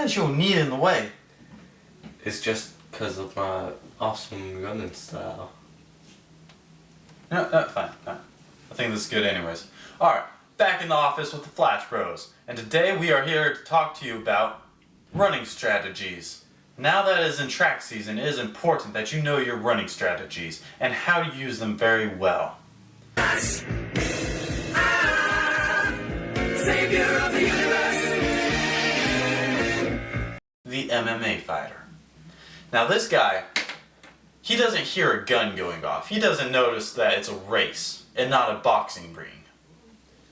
is your knee in the way? It's just because of my awesome running style. No, fine. No. I think this is good anyways. Alright, back in the office with the Flash Bros. And today we are here to talk to you about running strategies. Now that it is in track season, it is important that you know your running strategies and how to use them very well. Savior of the universe. The MMA fighter. Now this guy, he doesn't hear a gun going off. He doesn't notice that it's a race and not a boxing ring.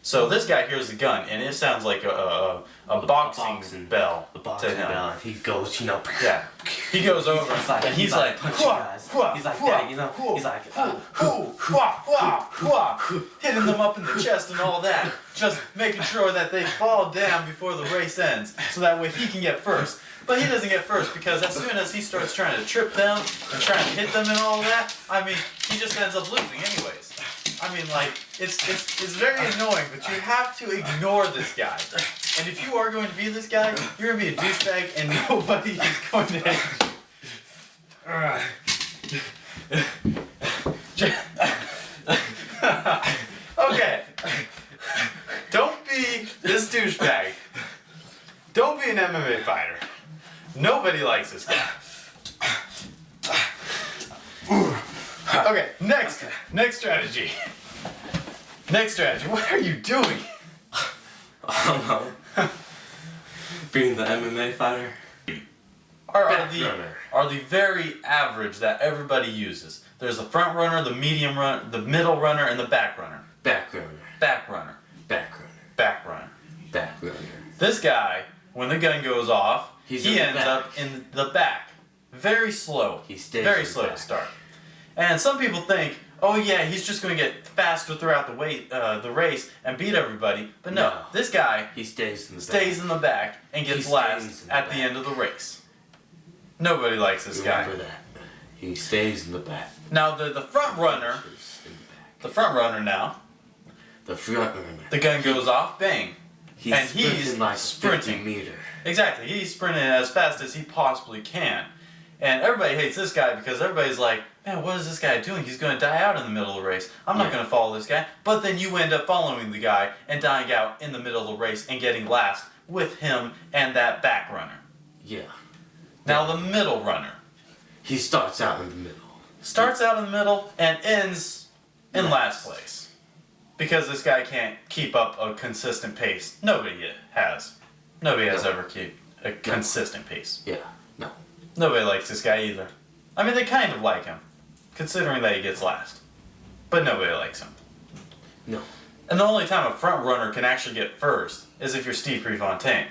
So this guy hears the gun and it sounds like a boxing bell to him. Bell. He goes, you know. Yeah. He goes over and he's like punching guys. He's like that, you know. He's like hitting them up in the chest and all that. Just making sure that they fall down before the race ends, so that way he can get first. But he doesn't get first because as soon as he starts trying to trip them and trying to hit them and all that, I mean, he just ends up losing anyways. I mean, like, it's very annoying, but you have to ignore this guy. And if you are going to be this guy, you're going to be a douchebag and nobody is going to hate you. Okay. Don't be this douchebag. Don't be an MMA fighter. Nobody likes this guy. Okay, next strategy. Next strategy. What are you doing? I don't know. Being the MMA fighter. Are the very average that everybody uses. There's the front runner, the medium runner, the middle runner, and the back runner. Back runner. Back runner. Back runner. Back runner. Back runner. This guy, when the gun goes off, he ends up in the back. Very slow. He stays very slow to start. And some people think, oh yeah, he's just going to get faster throughout the race and beat everybody. But no, this guy he stays in the back and gets last at the end of the race. Nobody likes this guy. Remember that. He stays in the back. Now the front runner, the front runner now, the front runner. the gun goes off, bang. He's like sprinting. 50 meter. Exactly, he's sprinting as fast as he possibly can. And everybody hates this guy because everybody's like, man, what is this guy doing? He's going to die out in the middle of the race. I'm not going to follow this guy. But then you end up following the guy and dying out in the middle of the race and getting last with him and that back runner. Yeah. Now the middle runner. He starts out in the middle. Starts out in the middle and ends in last place. Because this guy can't keep up a consistent pace. Nobody has. Nobody has ever kept a consistent pace. Yeah. No. Nobody likes this guy either. I mean, they kind of like him, considering that he gets last. But nobody likes him. No. And the only time a front runner can actually get first is if you're Steve Prefontaine,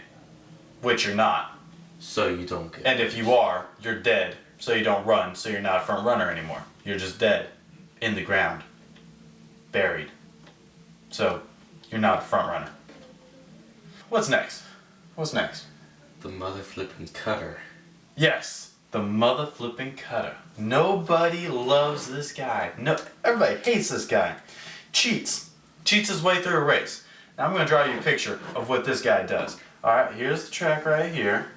which you're not. So you don't get. And if you are, you're dead, so you don't run, so you're not a front runner anymore. You're just dead, in the ground, buried. So, you're not a front runner. What's next? What's next? The mother flipping cutter. Yes, the mother flipping cutter. Nobody loves this guy. No, everybody hates this guy. Cheats his way through a race. Now I'm going to draw you a picture of what this guy does. All right, here's the track right here.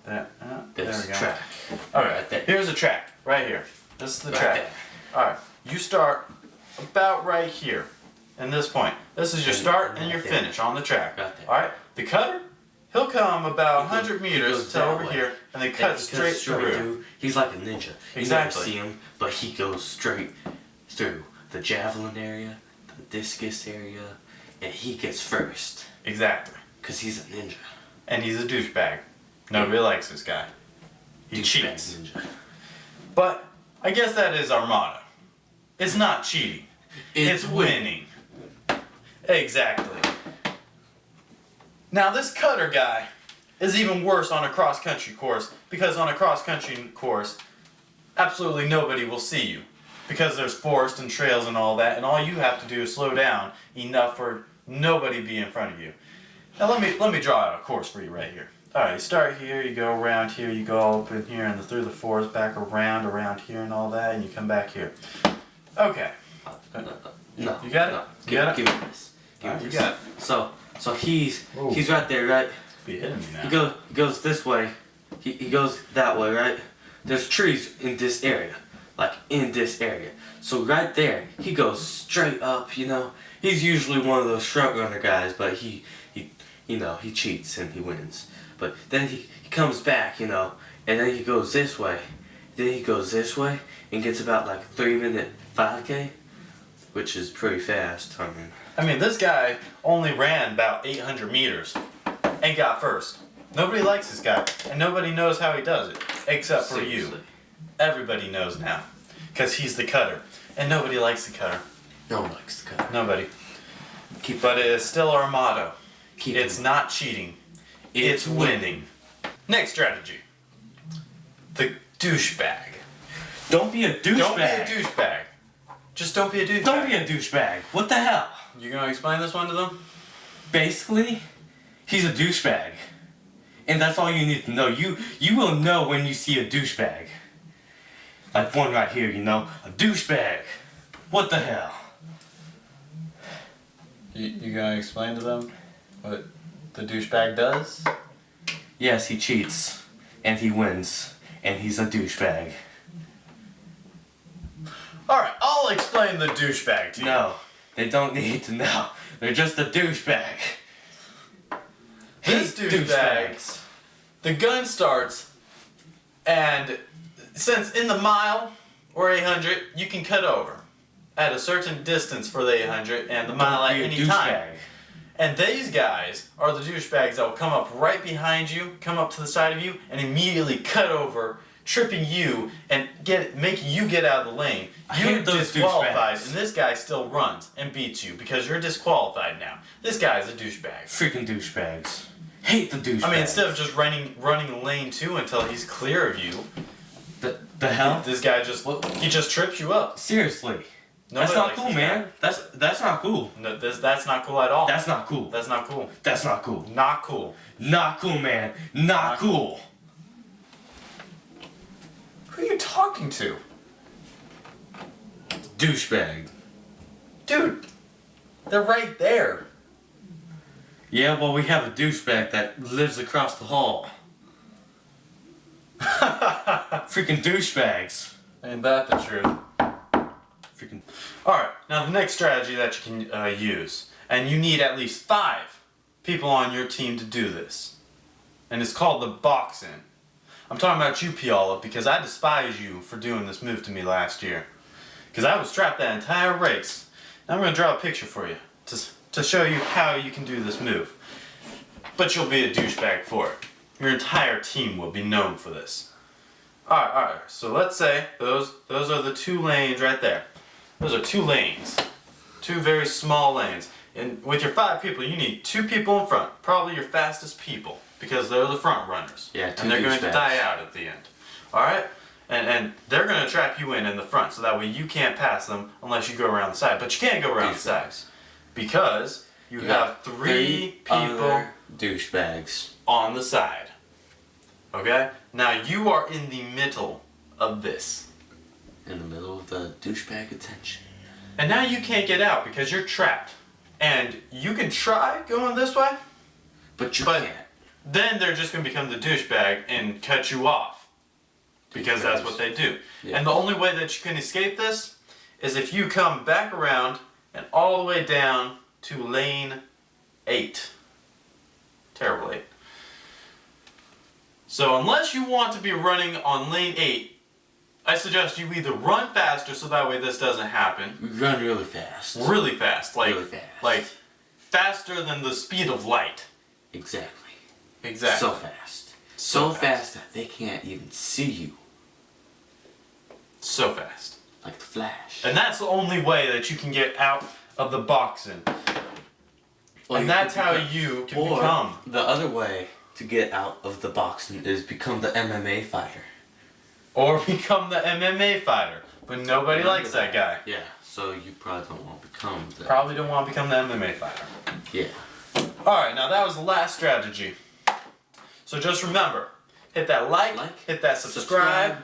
There we go. Track. All right, here's the track right here. This is the track. There. All right, you start about right here. In this point, this is your start and your finish on the track. Right there. All right, the cutter. He'll come about 100 meters to over here, and they cut straight through. He's like a ninja. Exactly. You never see him, but he goes straight through the javelin area, the discus area, and he gets first. Exactly. Because he's a ninja. And he's a douchebag. Nobody likes this guy. He cheats. Ninja. But I guess that is our motto. It's not cheating. It's winning. Exactly. Now this cutter guy is even worse on a cross-country course, because on a cross-country course, absolutely nobody will see you, because there's forest and trails and all that, and all you have to do is slow down enough for nobody to be in front of you. Now let me draw out a course for you right here. All right, you start here, you go around here, you go up in here and through the forest, back around here and all that, and you come back here. Okay. No. You got it? No. You got it? Give me this. You got it. So he's right there, right? be hitting me now. He goes this way. He goes that way, right? There's trees in this area. Like, in this area. So right there, he goes straight up, you know. He's usually one of those shrug runner guys, but he cheats and he wins. But then he comes back, you know, and then he goes this way. Then he goes this way and gets about like 3-minute 5K, which is pretty fast. I mean, this guy only ran about 800 meters and got first. Nobody likes this guy, and nobody knows how he does it, except for Seriously. you. Everybody knows now, because he's the cutter, and nobody likes the cutter. No one likes the cut. Nobody. But it is still our motto. Keep It's him. not cheating. It's winning. Next strategy. The douchebag. Don't be a douchebag. Don't be a douchebag. Just don't be a douchebag. Don't be a douchebag. What the hell? You gonna explain this one to them? Basically, he's a douchebag. And that's all you need to know. You will know when you see a douchebag. Like one right here, you know? A douchebag. What the hell? You gonna explain to them what the douchebag does? Yes, he cheats. And he wins. And he's a douchebag. Alright, I'll explain the douchebag to you. No, they don't need to know. They're just a douchebag. This Hate douchebag, the gun starts, and since in the mile or 800, you can cut over at a certain distance for the 800 and the mile at Don't be a any time. douchebag. And these guys are the douchebags that will come up right behind you, come up to the side of you, and immediately cut over, tripping you and making you get out of the lane. I You're hate those disqualified, douchebags. and this guy still runs and beats you because you're disqualified now. This guy is a douchebag. Freaking douchebags. Hate the douchebags. I mean, instead of just running lane 2 until he's clear of you, The hell? this guy he just trips you up. Seriously. Nobody That's not likes cool, this man. That's not cool. guy. No, that's not cool at all. That's not cool. That's not cool. That's not cool. Not cool. Not cool, man. Not cool. Who are you talking to? Douchebag. Dude, they're right there. Yeah, well, we have a douchebag that lives across the hall. Freaking douchebags. Ain't that the truth? Freaking. Alright, now the next strategy that you can use, and you need at least 5 people on your team to do this, and it's called the box in. I'm talking about you, Piala, because I despise you for doing this move to me last year. Because I was strapped that entire race. Now I'm going to draw a picture for you to show you how you can do this move. But you'll be a douchebag for it. Your entire team will be known for this. Alright, so let's say those are the 2 lanes right there. Those are 2 lanes. 2 very small lanes. And with your 5 people, you need 2 people in front. Probably your fastest people. Because they're the front runners. Yeah, 2 and they're going to douchebags. die out at the end. Alright? And they're going to trap you in the front. So that way you can't pass them unless you go around the side. But you can't go around the side. Because you have 3 people other douchebags. on the side. Okay? Now you are in the middle of this. In the middle of the douchebag attention. And now you can't get out because you're trapped. And you can try going this way, But you but can't. then they're just going to become the douchebag and cut you off. Because that's what they do. Yeah. And the only way that you can escape this is if you come back around and all the way down to lane 8. Terrible 8. So unless you want to be running on lane 8, I suggest you either run faster so that way this doesn't happen. We run really fast. Really fast. Really fast. Like faster than the speed of light. Exactly. Exactly. So fast. So fast that they can't even see you. So fast. Like the Flash. And that's the only way that you can get out of the boxing. Or And that's how you can become. The other way to get out of the boxing is become the MMA fighter. Or become the MMA fighter. But nobody likes that guy. Yeah, so you probably don't want to become the... Probably don't want to become the MMA fighter. Yeah. Alright, now that was the last strategy. So just remember, hit that like hit that subscribe,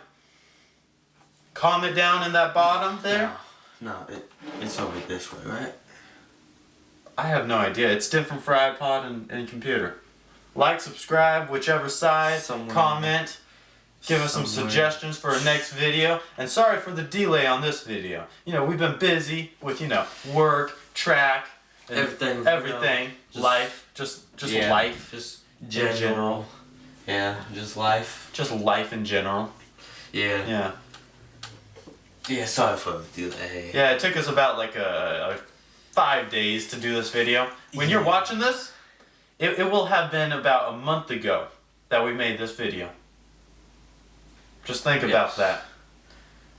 comment down in that bottom there. No, it's over this way, right? I have no idea. It's different for iPod and computer. like, subscribe, whichever side, Somewhere. comment, give us some Somewhere. suggestions for a next video. And sorry for the delay on this video. You know, we've been busy with, you know, work, track, and Everything. everything, just- life, just Yeah. life, Just in general. general. Yeah, just life. Just life in general. Yeah. Yeah. Yeah, sorry for the delay. Yeah, it took us about like 5 days to do this video. When you're Yeah. watching this, it will have been about a month ago that we made this video. Just think about Yes. that.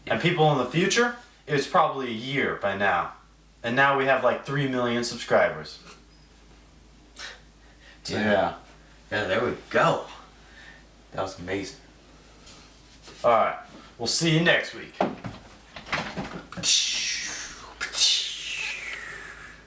And people in the future, it's probably a year by now. And now we have like 3 million subscribers. So yeah. Yeah, there we go. That was amazing. Alright. We'll see you next week.